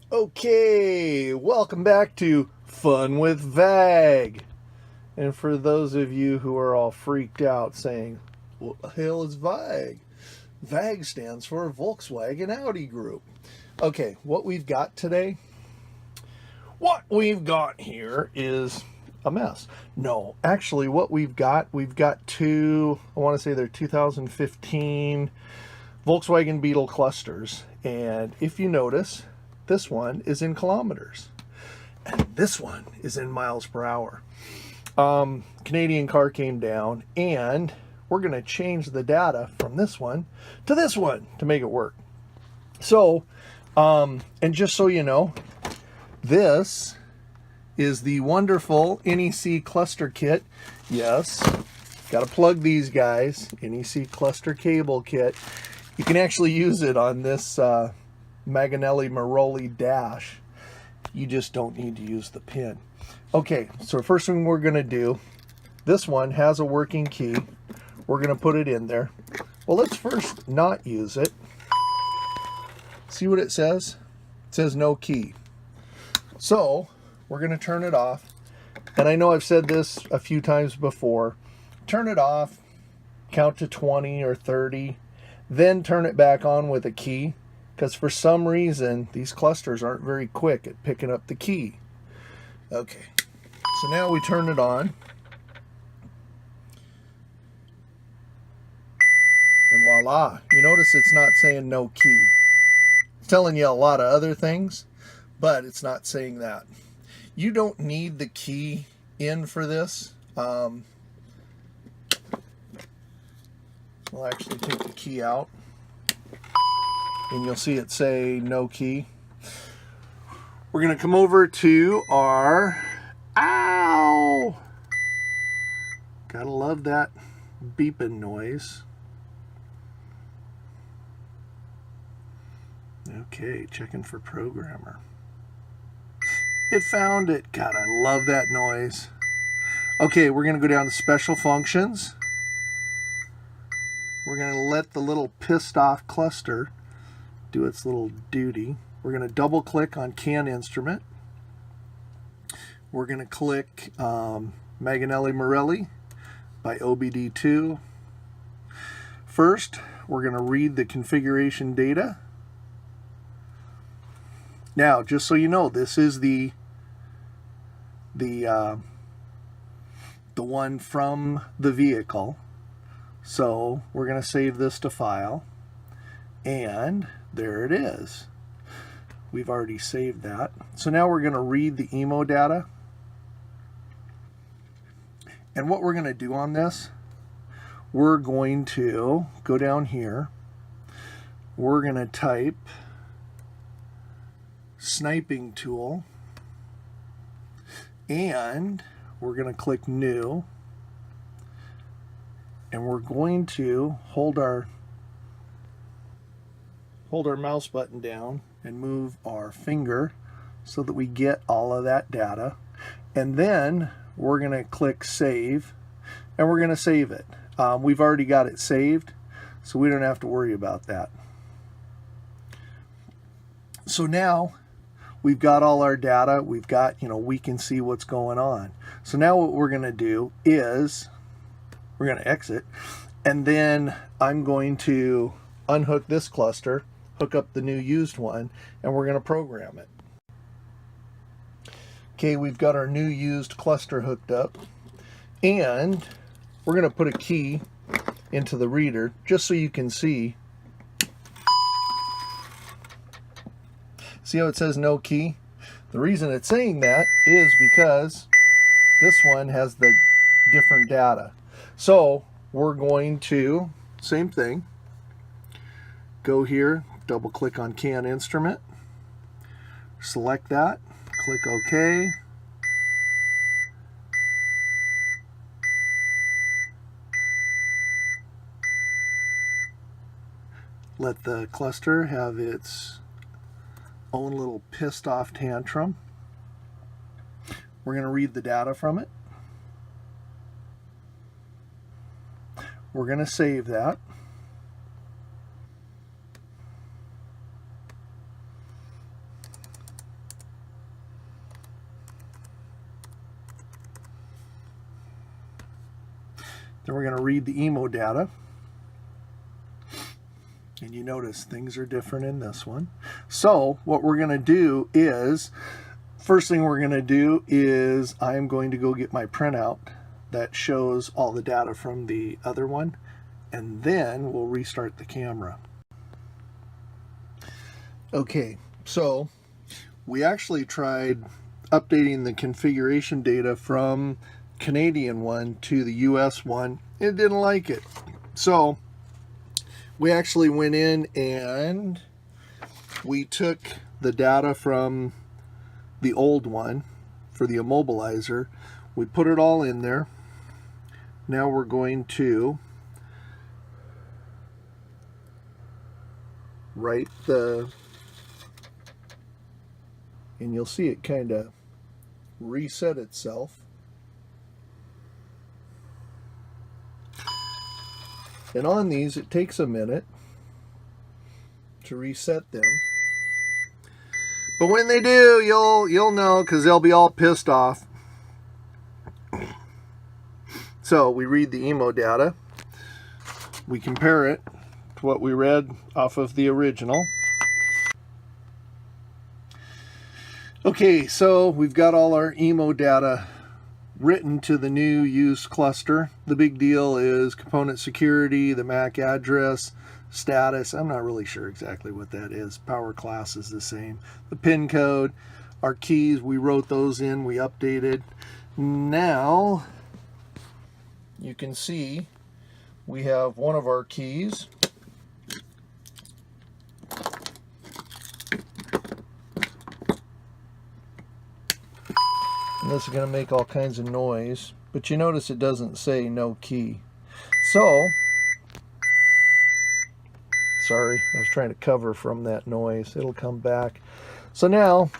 Okay, welcome back to Fun with VAG. And for those of you who are all freaked out saying, what the hell is VAG? VAG stands for Volkswagen Audi Group. Okay, what we've got today? What we've got here is a mess. No, actually what we've got two, I want to say they're 2015 Volkswagen Beetle clusters. And if you notice, this one is in kilometers and this one is in miles per hour. Canadian car came down and we're going to change the data from this one to make it work. So, and just so you know, this is the wonderful NEC cluster kit. Yes, got to plug these guys. NEC cluster cable kit. You can actually use it on this Maganelli Maroli dash. You just don't need to use the pin. Okay, so first thing we're going to do, this one has a working key. We're going to put it in there. Well, let's first not use it. See what it says? It says no key. So we're going to turn it off. And I know I've said this a few times before. Turn it off, count to 20 or 30, then turn it back on with a key. Because for some reason, these clusters aren't very quick at picking up the key. Okay, so now we turn it on. And voila, you notice it's not saying no key. It's telling you a lot of other things, but it's not saying that. You don't need the key in for this. We'll actually take the key out. And you'll see it say no key. We're going to come over to our, ow! Gotta love that beeping noise. Okay, checking for programmer. It found it. God, I love that noise. Okay, we're going to go down to special functions. We're going to let the little pissed off cluster do its little duty. We're going to double click on CAN instrument. We're going to click Maganelli Marelli by OBD2. First, we're going to read the configuration data. Now, just so you know, this is the one from the vehicle. So we're going to save this to file. And there it is. We've already saved that. So now we're going to read the emo data. And what we're going to do on this, we're going to go down here. We're going to type sniping tool. And we're going to click new. And we're going to hold our mouse button down and move our finger so that we get all of that data. And then we're going to click save and we're going to save it. We've already got it saved, so we don't have to worry about that. So now we've got all our data. We've got, we can see what's going on. So now what we're going to do is we're going to exit, and then I'm going to unhook this cluster, hook up the new used one, and we're going to program it. Okay, we've got our new used cluster hooked up, and we're going to put a key into the reader just so you can see. See how it says no key? The reason it's saying that is because this one has the different data. So we're going to, same thing, go here, double click on CAN instrument, select that, click OK. Let the cluster have its own little pissed off tantrum. We're going to read the data from it. We're going to save that. Then we're going to read the EMO data. And you notice things are different in this one. So what we're going to do is, first thing we're going to do is I'm going to go get my printout that shows all the data from the other one. And then we'll restart the camera. Okay, so we actually tried updating the configuration data from Canadian one to the US one. It didn't like it. So we actually went in and we took the data from the old one for the immobilizer. We put it all in there. Now we're going to write the, and you'll see it kind of reset itself. And on these, it takes a minute to reset them. But when they do, you'll know, because they'll be all pissed off. So we read the EMO data. We compare it to what we read off of the original. Okay, so we've got all our EMO data written to the new use cluster. The big deal is component security, the MAC address, status. I'm not really sure exactly what that is. Power class is the same. The pin code, our keys, we wrote those in, we updated. Now you can see we have one of our keys. And this is going to make all kinds of noise, but you notice it doesn't say no key. So, sorry, I was trying to cover from that noise. It'll come back. So now,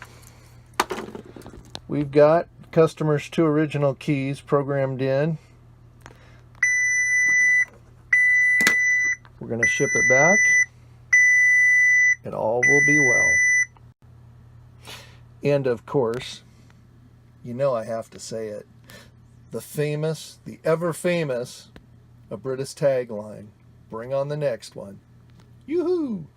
we've got customer's 2 original keys programmed in. We're going to ship it back, and all will be well. And of course, you know I have to say it, the famous, the ever famous Abrites tagline, bring on the next one. Yoo-hoo!